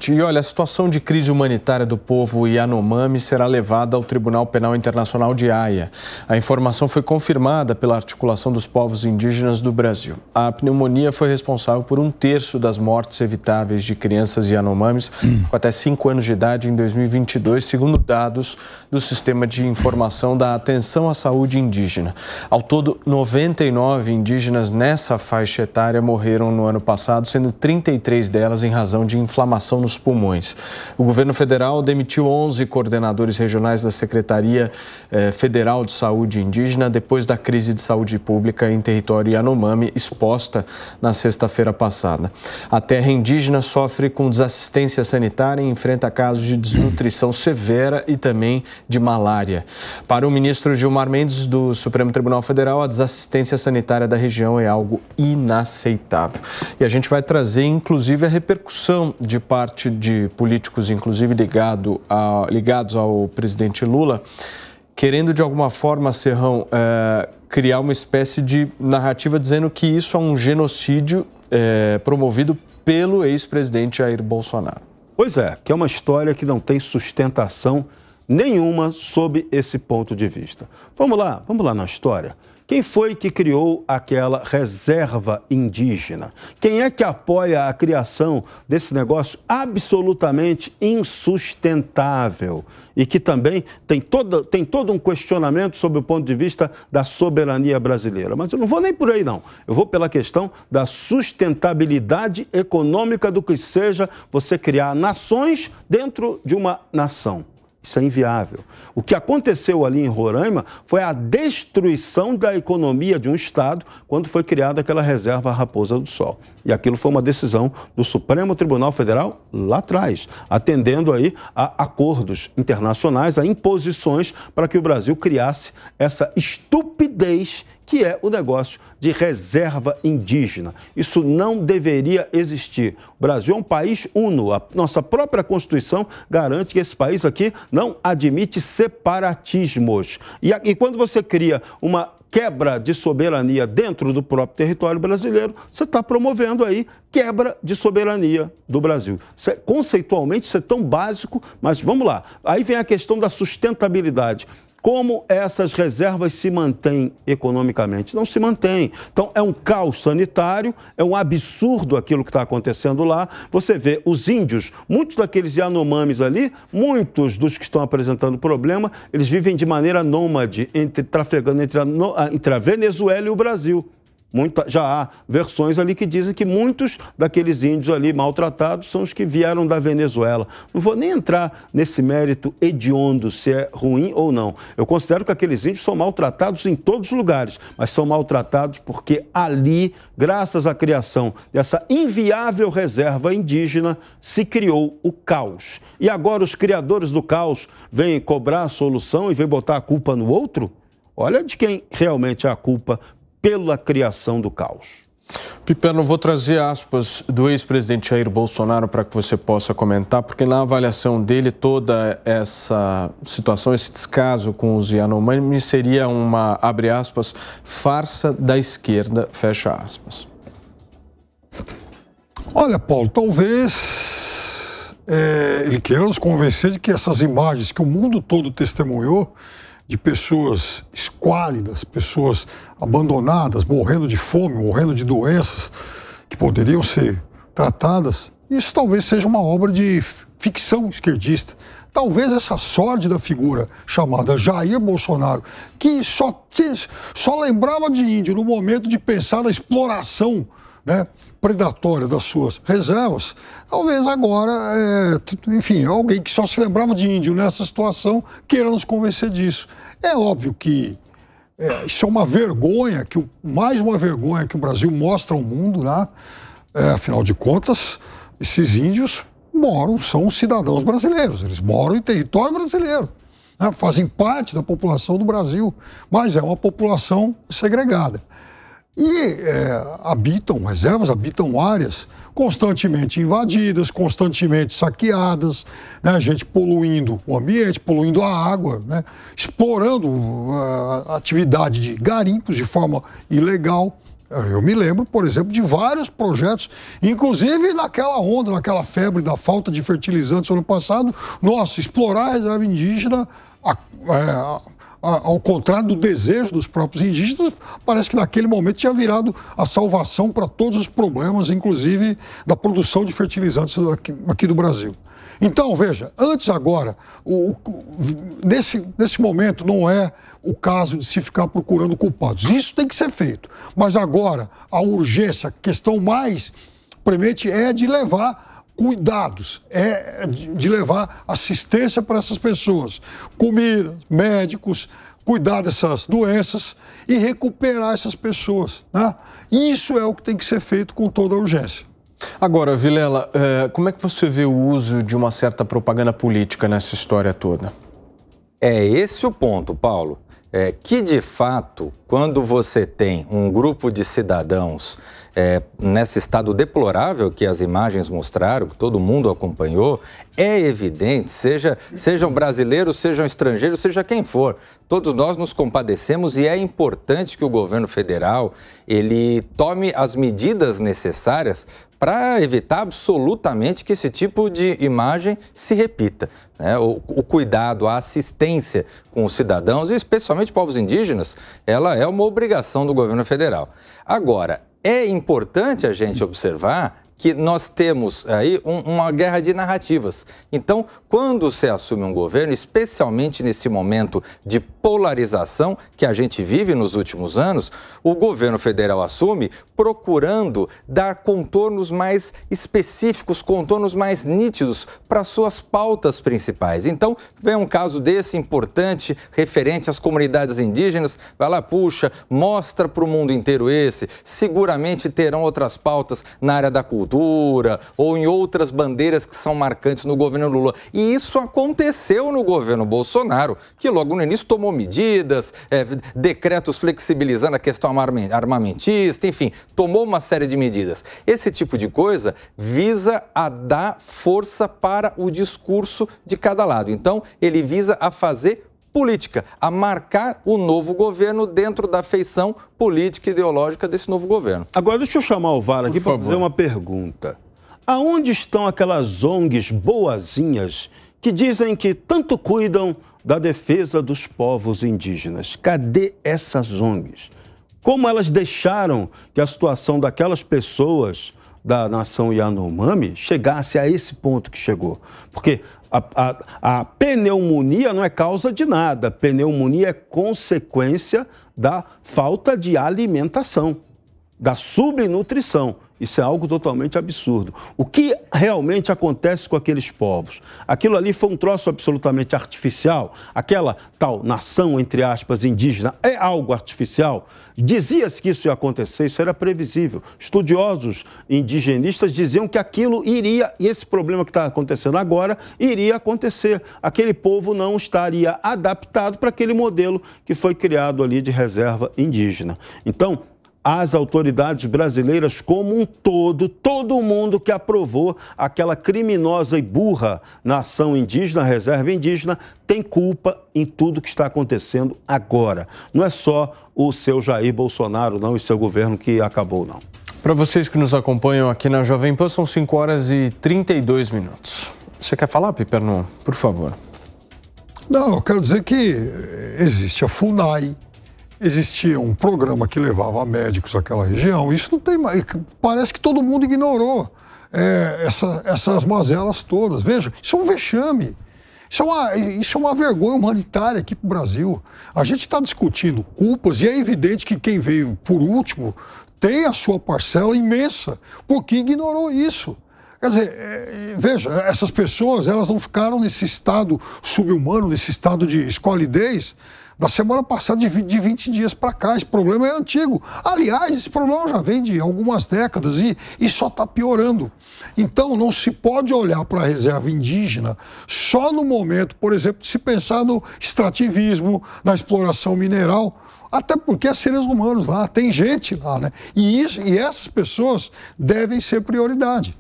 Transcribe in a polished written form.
exatamente. E olha, a situação de crise humanitária do povo Yanomami será levada ao Tribunal Penal Internacional de Haia. A informação foi confirmada pela Articulação dos Povos Indígenas do Brasil. A pneumonia foi responsável por 1/3 das mortes evitáveis de crianças Yanomamis com até 5 anos de idade em 2022, segundo dados do Sistema de Informação da Atenção à Saúde Indígena. Ao todo, 99 indígenas nessa faixa etária morreram no ano passado, sendo 33 delas em razão de inflamação nos pulmões. O governo federal demitiu 11 coordenadores regionais da Secretaria Federal de Saúde Indígena depois da crise de saúde pública em território Yanomami exposta na sexta-feira passada. A terra indígena sofre com desassistência sanitária e enfrenta casos de desnutrição severa e também de malária. Para o ministro Gilmar Mendes, do Supremo Tribunal Federal, a desassistência sanitária da região é algo inaceitável. E a gente vai trazer, inclusive, a repercussão de parte de políticos, inclusive ligados ao presidente Lula, querendo, de alguma forma, Serrão, criar uma espécie de narrativa dizendo que isso é um genocídio promovido pelo ex-presidente Jair Bolsonaro. Pois é, que é uma história que não tem sustentação nenhuma sob esse ponto de vista. Vamos lá na história. Quem foi que criou aquela reserva indígena? Quem é que apoia a criação desse negócio absolutamente insustentável e que também tem todo um questionamento sob o ponto de vista da soberania brasileira? Mas eu não vou nem por aí, não. Eu vou pela questão da sustentabilidade econômica do que seja você criar nações dentro de uma nação. Isso é inviável. O que aconteceu ali em Roraima foi a destruição da economia de um Estado quando foi criada aquela reserva Raposa do Sol. E aquilo foi uma decisão do Supremo Tribunal Federal lá atrás, atendendo aí a acordos internacionais, a imposições para que o Brasil criasse essa estupidez que é o negócio de reserva indígena. Isso não deveria existir. O Brasil é um país uno. A nossa própria Constituição garante que esse país aqui não admite separatismos. E quando você cria uma quebra de soberania dentro do próprio território brasileiro, você está promovendo aí quebra de soberania do Brasil. Conceitualmente, isso é tão básico, mas vamos lá. Aí vem a questão da sustentabilidade. Como essas reservas se mantêm economicamente? Não se mantêm. Então, é um caos sanitário, é um absurdo aquilo que está acontecendo lá. Você vê os índios, muitos daqueles Yanomamis ali, muitos dos que estão apresentando problema, eles vivem de maneira nômade, trafegando entre a Venezuela e o Brasil. Já há versões ali que dizem que muitos daqueles índios ali maltratados são os que vieram da Venezuela. Não vou nem entrar nesse mérito hediondo, se é ruim ou não. Eu considero que aqueles índios são maltratados em todos os lugares, mas são maltratados porque ali, graças à criação dessa inviável reserva indígena, se criou o caos. E agora os criadores do caos vêm cobrar a solução e vêm botar a culpa no outro? Olha de quem realmente é a culpa pela criação do caos. Piperno, vou trazer aspas do ex-presidente Jair Bolsonaro para que você possa comentar, porque na avaliação dele toda essa situação, esse descaso com os Yanomami seria uma, abre aspas, farsa da esquerda, fecha aspas. Olha, Paulo, talvez ele queira nos convencer de que essas imagens que o mundo todo testemunhou de pessoas esquálidas, pessoas abandonadas, morrendo de fome, morrendo de doenças que poderiam ser tratadas, isso talvez seja uma obra de ficção esquerdista. Talvez essa sórdida figura chamada Jair Bolsonaro, que só lembrava de índio no momento de pensar na exploração, né, predatória das suas reservas, talvez agora, enfim, alguém que só se lembrava de índio nessa situação queira nos convencer disso. É óbvio que isso é uma vergonha, mais uma vergonha que o Brasil mostra ao mundo, né? Afinal de contas, esses índios são cidadãos brasileiros, eles moram em território brasileiro, né? Fazem parte da população do Brasil, mas é uma população segregada. E habitam reservas, habitam áreas constantemente invadidas, constantemente saqueadas, né? Gente poluindo o ambiente, poluindo a água, né? Explorando a atividade de garimpos de forma ilegal, Eu me lembro, por exemplo, de vários projetos, inclusive naquela onda, naquela febre da falta de fertilizantes ano passado. Nossa, explorar a reserva indígena, ao contrário do desejo dos próprios indígenas, parece que naquele momento tinha virado a salvação para todos os problemas, inclusive da produção de fertilizantes aqui do Brasil. Então, veja, antes agora, nesse momento não é o caso de se ficar procurando culpados. Isso tem que ser feito. Mas agora, a urgência, a questão mais premente é de levar cuidados, de levar assistência para essas pessoas, comida, médicos, cuidar dessas doenças e recuperar essas pessoas, né? Isso é o que tem que ser feito com toda a urgência. Agora, Vilela, como é que você vê o uso de uma certa propaganda política nessa história toda? É esse o ponto, Paulo. Que, de fato, quando você tem um grupo de cidadãos nesse estado deplorável que as imagens mostraram, que todo mundo acompanhou, é evidente, sejam brasileiros, sejam estrangeiros, seja quem for, todos nós nos compadecemos e é importante que o governo federal ele tome as medidas necessárias para evitar absolutamente que esse tipo de imagem se repita, né? O cuidado, a assistência com os cidadãos, e especialmente povos indígenas, ela é uma obrigação do governo federal. Agora, é importante a gente observar que nós temos aí uma guerra de narrativas. Então, quando se assume um governo, especialmente nesse momento de polarização que a gente vive nos últimos anos, o governo federal assume procurando dar contornos mais específicos, contornos mais nítidos para suas pautas principais. Então, vem um caso desse importante, referente às comunidades indígenas, vai lá, puxa, mostra para o mundo inteiro esse, seguramente terão outras pautas na área da cultura, ou em outras bandeiras que são marcantes no governo Lula. E isso aconteceu no governo Bolsonaro, que logo no início tomou medidas, decretos flexibilizando a questão armamentista, enfim, tomou uma série de medidas. Esse tipo de coisa visa a dar força para o discurso de cada lado. Então, ele visa a fazer política, a marcar o novo governo dentro da feição política e ideológica desse novo governo. Agora, deixa eu chamar o VAR aqui para fazer uma pergunta. Aonde estão aquelas ONGs boazinhas que dizem que tanto cuidam da defesa dos povos indígenas? Cadê essas ONGs? Como elas deixaram que a situação daquelas pessoas da nação Yanomami chegasse a esse ponto que chegou? Porque a pneumonia não é causa de nada. A pneumonia é consequência da falta de alimentação, da subnutrição. Isso é algo totalmente absurdo. O que realmente acontece com aqueles povos? Aquilo ali foi um troço absolutamente artificial? Aquela tal nação, entre aspas, indígena, é algo artificial? Dizia-se que isso ia acontecer, isso era previsível. Estudiosos indigenistas diziam que aquilo iria, e esse problema que está acontecendo agora, iria acontecer. Aquele povo não estaria adaptado para aquele modelo que foi criado ali de reserva indígena. Então, as autoridades brasileiras como um todo mundo que aprovou aquela criminosa e burra nação indígena, reserva indígena, tem culpa em tudo que está acontecendo agora. Não é só o seu Jair Bolsonaro, não, e seu governo que acabou, não. Para vocês que nos acompanham aqui na Jovem Pan, são 5 horas e 32 minutos. Você quer falar, Piperno? Por favor. Não, eu quero dizer que existe a FUNAI, existia um programa que levava médicos àquela região. Isso não tem mais. Parece que todo mundo ignorou essas mazelas todas. Veja, isso é um vexame. Isso é uma vergonha humanitária aqui para o Brasil. A gente está discutindo culpas e é evidente que quem veio por último tem a sua parcela imensa, porque ignorou isso. Quer dizer, veja, essas pessoas, elas não ficaram nesse estado subhumano, nesse estado de esqualidez da semana passada, de 20 dias para cá. Esse problema é antigo. Aliás, esse problema já vem de algumas décadas e só está piorando. Então, não se pode olhar para a reserva indígena só no momento, por exemplo, de se pensar no extrativismo, na exploração mineral, até porque há seres humanos lá, tem gente lá, né? E essas pessoas devem ser prioridade.